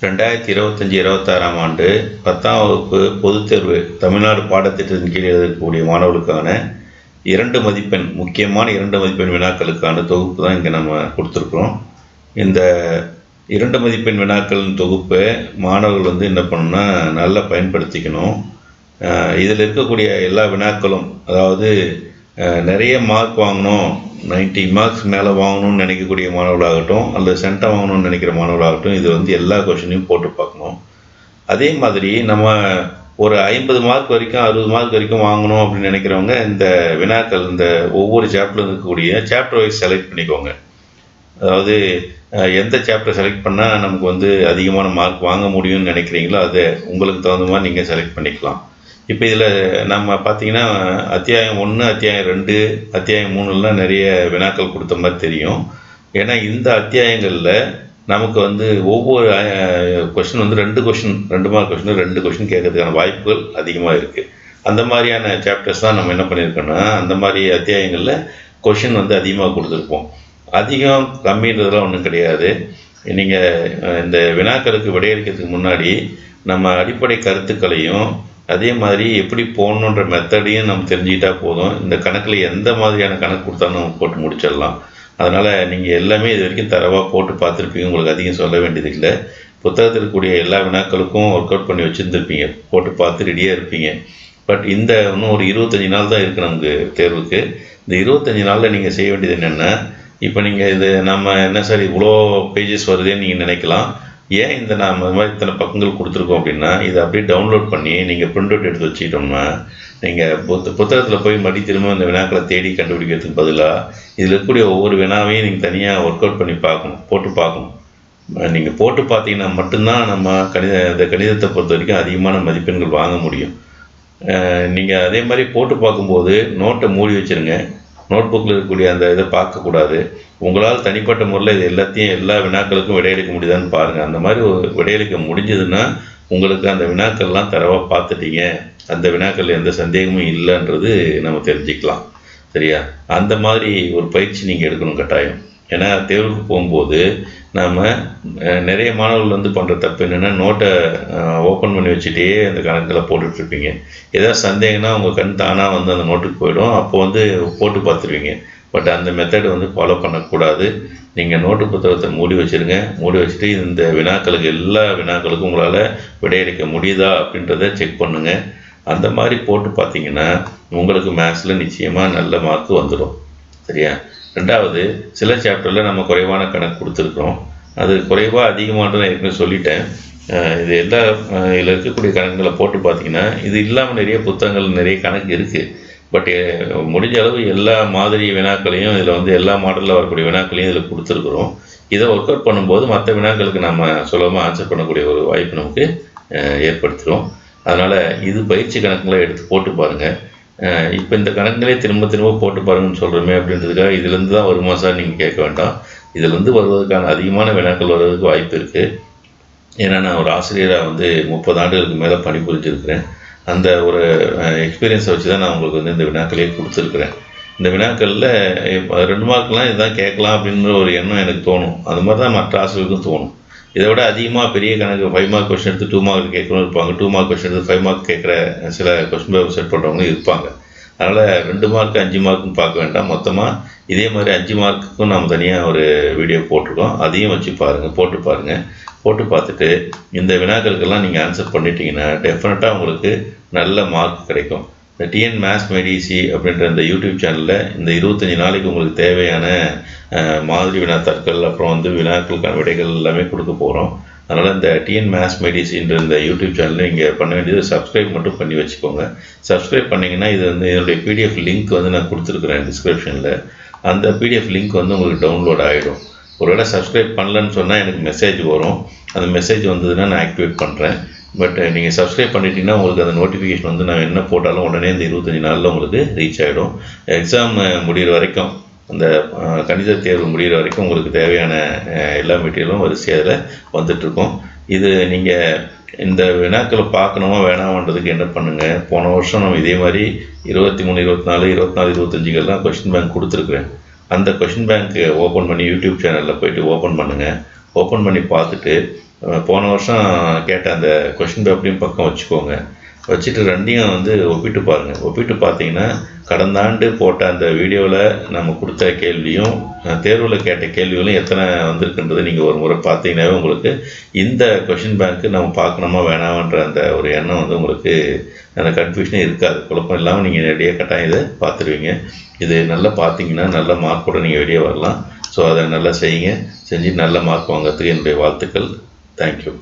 2025-26ஆம் ஆண்டு 10ஆம் வகுப்பு பொதுத் தேர்வு தமிழ்நாடு பாடத்திட்டத்தின் கீழ் எழுதக்கூடிய மாணவர்களுக்கான 2 மதிப்பெண் முக்கியமான 2 மதிப்பெண் வினாக்களுக்கான தொகுப்பு தான் இங்கே நம்ம கொடுத்துருக்குறோம். இந்த 2 மதிப்பெண் வினாக்களின் தொகுப்பை மாணவர்கள் என்ன பண்ணணும்னா நல்லா பயன்படுத்திக்கணும். இதில் இருக்கக்கூடிய எல்லா வினாக்களும், அதாவது நிறைய மார்க் வாங்கணும், 90 மார்க்ஸ் மேலே வாங்கணும்னு நினைக்கக்கூடிய மாணவர்களாகட்டும் அல்லது சென்டம் வாங்கணும்னு நினைக்கிற மாணவர்களாகட்டும், இது எல்லா கொஷினையும் போட்டு பார்க்கணும். அதே மாதிரி நம்ம ஒரு 50 மார்க் வரைக்கும் 60 மார்க் வரைக்கும் வாங்கணும் அப்படின்னு நினைக்கிறவங்க இந்த வினாக்கள், இந்த ஒவ்வொரு சாப்டர்ல இருக்கக்கூடிய சாப்டர் வைஸ் செலக்ட் பண்ணிக்கோங்க. அதாவது எந்த சாப்டர் செலக்ட் பண்ணால் நமக்கு அதிகமான மார்க் வாங்க முடியும்னு நினைக்கிறீங்களோ அதை உங்களுக்கு தகுந்த மாதிரி நீங்கள் செலக்ட் பண்ணிக்கலாம். இப்போ இதில் நம்ம பார்த்திங்கன்னா அத்தியாயம் 1, அத்தியாயம் 2, அத்தியாயம் 3லாம் நிறைய வினாக்கள் கொடுத்த மாதிரி தெரியும். ஏன்னா இந்த அத்தியாயங்களில் நமக்கு ஒவ்வொரு கொஷின் 2 மார்க் கொஷின் 2 கொஷின் கேட்கறதுக்கான வாய்ப்புகள் அதிகமாக இருக்குது. அந்த மாதிரியான சாப்டர்ஸ் தான் நம்ம என்ன பண்ணியிருக்கோன்னா அந்த மாதிரி அத்தியாயங்களில் கொஷின் அதிகமாக கொடுத்துருப்போம். அதிகம் கம்மின்றதுலாம் ஒன்றும் கிடையாது. நீங்கள் இந்த வினாக்களுக்கு விடையளிக்கிறதுக்கு முன்னாடி நம்ம அடிப்படை கருத்துக்களையும் அதே மாதிரி எப்படி போடணுன்ற மெத்தடையும் நம்ம தெரிஞ்சுக்கிட்டால் போதும். இந்த கணக்கில் எந்த மாதிரியான கணக்கு கொடுத்தாலும் நம்ம போட்டு முடிச்சிடலாம். அதனால் நீங்கள் எல்லாமே இது வரைக்கும் தரவாக போட்டு பார்த்துருப்பீங்க. உங்களுக்கு அதிகம் சொல்ல வேண்டியது இல்லை. புத்தகத்தில் இருக்கக்கூடிய எல்லா வினாக்களுக்கும் ஒர்க் அவுட் பண்ணி வச்சுருந்துருப்பீங்க, போட்டு பார்த்து ரெடியாக இருப்பீங்க. பட் இன்னும் ஒரு 25 நாள் தான் இருக்குது நமக்கு தேர்வுக்கு. இந்த 25 நாளில் நீங்கள் செய்ய வேண்டியது என்னென்னா, இப்போ நீங்கள் நம்ம என்ன சார் இவ்வளோ பேஜஸ் வருதுன்னு நீங்கள் நினைக்கலாம். ஏன் நம்ம இது மாதிரி இத்தனை பக்கங்கள் கொடுத்துருக்கோம் அப்படின்னா, இதை அப்படியே டவுன்லோட் பண்ணி நீங்கள் பிரிண்ட் அவுட் எடுத்து வச்சுக்கிட்டோம்னா, நீங்கள் புத்தகத்தில் போய் திரும்ப இந்த வினாக்களை தேடி கண்டுபிடிக்கிறதுக்கு பதிலாக இதில் இருக்கக்கூடிய ஒவ்வொரு வினாவையும் நீங்கள் தனியாக ஒர்க் அவுட் பண்ணி பார்க்கணும், போட்டு பார்க்கணும். நீங்கள் போட்டு பார்த்தீங்கன்னா மட்டும்தான் நம்ம இந்த கணிதத்தை பொறுத்த வரைக்கும் அதிகமான மதிப்பெண்கள் வாங்க முடியும். நீங்கள் அதே மாதிரி போட்டு பார்க்கும்போது நோட்டை மூடி வச்சுருங்க. நோட் புக்கில் இருக்கக்கூடிய அந்த இதை பார்க்கக்கூடாது. உங்களால் தனிப்பட்ட முறையில் இது எல்லா வினாக்களுக்கும் விடையளிக்க முடியுதான்னு பாருங்கள். அந்த மாதிரி விடையளிக்க முடிஞ்சதுன்னா உங்களுக்கு அந்த வினாக்கள்லாம் தரவாக பார்த்துட்டீங்க, அந்த வினாக்கள் எந்த சந்தேகமும் இல்லைன்றது நம்ம தெரிஞ்சுக்கலாம். சரியா? அந்த மாதிரி ஒரு பயிற்சி நீங்கள் எடுக்கணும் கட்டாயம். ஏன்னா தேர்வுக்கு போகும்போது நாம் நிறைய மாணவர்கள் பண்ணுற தப்பு என்னென்னா, நோட்டை ஓப்பன் பண்ணி வச்சுட்டே அந்த கணக்கில் போட்டுட்ருப்பீங்க. ஏதாவது சந்தேகம்னா உங்கள் கண் தானாக அந்த நோட்டுக்கு போயிடும். அப்போ போட்டு பார்த்துருவீங்க. பட் அந்த மெத்தடு ஃபாலோ பண்ணக்கூடாது. நீங்கள் நோட்டு புத்தகத்தை மூடி வச்சுருங்க. மூடி வச்சுட்டு இந்த வினாக்களுக்கு எல்லா வினாக்களுக்கும் உங்களால் விடையளிக்க முடியுதா அப்படின்றத செக் பண்ணுங்கள். அந்த மாதிரி போட்டு பார்த்தீங்கன்னா உங்களுக்கு மேக்ஸில் நிச்சயமாக நல்ல மார்க் வந்துடும். சரியா? 2வது, சில சாப்டரில் நம்ம குறைவான கணக்கு கொடுத்துருக்குறோம். அது குறைவாக அதிகமானது நான் ஏற்கனவே சொல்லிட்டேன். இதில் இருக்கக்கூடிய கணக்குகளை போட்டு பார்த்தீங்கன்னா இது இல்லாமல் நிறைய புத்தகங்கள் நிறைய கணக்கு இருக்குது. பட் முடிஞ்ச அளவு எல்லா மாதிரி வினாக்களையும் இதில் எல்லா மாடலில் வரக்கூடிய வினாக்களையும் இதில் கொடுத்துருக்குறோம். இதை ஒர்க் அவுட் பண்ணும்போது மற்ற வினாக்களுக்கு நம்ம சுலபமாக ஆன்சர் பண்ணக்கூடிய ஒரு வாய்ப்பு நமக்கு ஏற்படுத்திடும். அதனால் இது பயிற்சி கணக்குகளை எடுத்து போட்டு பாருங்கள். இப்போ இந்த கணக்குகளே திரும்ப திரும்ப போட்டு பாருங்கன்னு சொல்கிறோமே அப்படின்றதுக்காக இதுலேருந்து தான் வருமா சார் நீங்கள் கேட்க வேண்டாம். இதுலேருந்து வருவதற்கான அதிகமான வினாக்கள் வருவதற்கு வாய்ப்பு இருக்குது. ஏன்னா நான் ஒரு ஆசிரியராக 30 ஆண்டுகளுக்கு மேலே பணிபுரிஞ்சிருக்கிறேன். அந்த ஒரு எக்ஸ்பீரியன்ஸை வச்சு தான் நான் உங்களுக்கு இந்த வினாக்களே கொடுத்துருக்குறேன். இந்த வினாக்களில் 2 மார்க்லாம் இதுதான் கேட்கலாம் அப்படின்ற ஒரு எண்ணம் எனக்கு தோணும். அது மாதிரி தான் மற்ற ஆசிரியர்களுக்கும் தோணும். இதை விட அதிகமாக பெரிய கணக்கு 5 மார்க் கொஸ்டின் எடுத்து 2 மார்க் கேட்குறவங்க இருப்பாங்க. 2 மார்க் கொஸ்டின் எடுத்து 5 மார்க் கேட்குற சில கொஸ்டின் பேப்பர் செட் பண்ணுறவங்க இருப்பாங்க. அதனால் 2 மார்க் 5 மார்க்குன்னு பார்க்க வேண்டாம். மொத்தமாக இதே மாதிரி 5 மார்க்குக்கும் நம்ம தனியாக ஒரு வீடியோ போட்டிருக்கோம். அதையும் வச்சு பாருங்கள், போட்டு பாருங்கள். போட்டு பார்த்துட்டு இந்த வினாக்களுக்கெல்லாம் நீங்கள் ஆன்சர் பண்ணிட்டீங்கன்னா டெஃபினட்டாக உங்களுக்கு நல்ல மார்க் கிடைக்கும். இந்த டிஎன் மேத்ஸ் மெடிசி அப்படின்ற இந்த யூடியூப் சேனலில் இந்த 25 நாளைக்கு உங்களுக்கு தேவையான மாதிரி வினாத்தாட்கள், அப்புறம் வினாக்களுக்கான விடைகள் எல்லாமே கொடுக்க போகிறோம். அதனால் இந்த டிஎன் மேத்ஸ் மெடிசின்ற இந்த யூடியூப் சேனலில் நீங்கள் பண்ண வேண்டியது சப்ஸ்கிரைப் மட்டும் பண்ணி வச்சுக்கோங்க. சப்ஸ்கிரைப் பண்ணிங்கன்னா இது இதனுடைய பிடிஎஃப் லிங்க் நான் கொடுத்துருக்குறேன் டிஸ்கிரிப்ஷனில். அந்த பிடிஎஃப் லிங்க் உங்களுக்கு டவுன்லோட் ஆகிடும். ஒருவேளை சப்ஸ்கிரைப் பண்ணலன்னு சொன்னால் எனக்கு மெசேஜ் வரும். அந்த மெசேஜ் வந்ததுன்னா நான் ஆக்டிவேட் பண்ணுறேன். பட் நீங்கள் சப்ஸ்கிரைப் பண்ணிட்டீங்கன்னா உங்களுக்கு அந்த நோட்டிஃபிகேஷன் நான் என்ன போட்டாலும் உடனே இந்த 25 நாளில் உங்களுக்கு ரீச் ஆகிடும். எக்ஸாம் முடிகிற வரைக்கும், அந்த கணித தேர்வு முடிகிற வரைக்கும் உங்களுக்கு தேவையான எல்லா மெட்டீரியலும் வரிசையாக அதில் வந்துட்டுருக்கோம். இது நீங்கள் இந்த வினாக்களை பார்க்கணுமா வேணாமன்றதுக்கு என்ன பண்ணுங்கள், போன வருஷம் நம்ம இதே மாதிரி 23, 24, 24, 25 கொஷின் பேங்க் கொடுத்துருக்குறேன். அந்த கொஷின் பேங்க்கு ஓப்பன் பண்ணி யூடியூப் சேனலில் போய்ட்டு ஓப்பன் பண்ணுங்கள். ஓப்பன் பண்ணி பார்த்துட்டு போன வருஷம் கேட்ட அந்த கொஷின் பேப்பரையும் பக்கம் வச்சுக்கோங்க. வச்சுட்டு ரெண்டையும் வந்து ஒப்பிட்டு பாருங்கள். ஒப்பிட்டு பார்த்தீங்கன்னா கடந்த ஆண்டு போட்ட அந்த வீடியோவில் நம்ம கொடுத்த கேள்வியும் தேர்வில் கேட்ட கேள்விகளும் எத்தனை வந்திருக்குன்றதை நீங்கள் ஒரு முறை பார்த்தீங்கன்னாவே உங்களுக்கு இந்த கொஷின் பேங்க்கு நம்ம பார்க்கணுமா வேணாமன்ற அந்த ஒரு எண்ணம் வந்து உங்களுக்கு அந்த கன்ஃபியூஷனே இருக்காது. குழப்பம் இல்லாமல் நீங்கள் நேரடியாக கட்டாயம் இதை பார்த்துருவீங்க. இது நல்லா பார்த்தீங்கன்னா நல்ல மார்க்கோட நீங்கள் வெளியே வரலாம். ஸோ அதை நல்லா செய்யுங்க. செஞ்சு நல்ல மார்க் வாங்கிறதுக்கு என்னுடைய வாழ்த்துக்கள். தேங்க்யூ.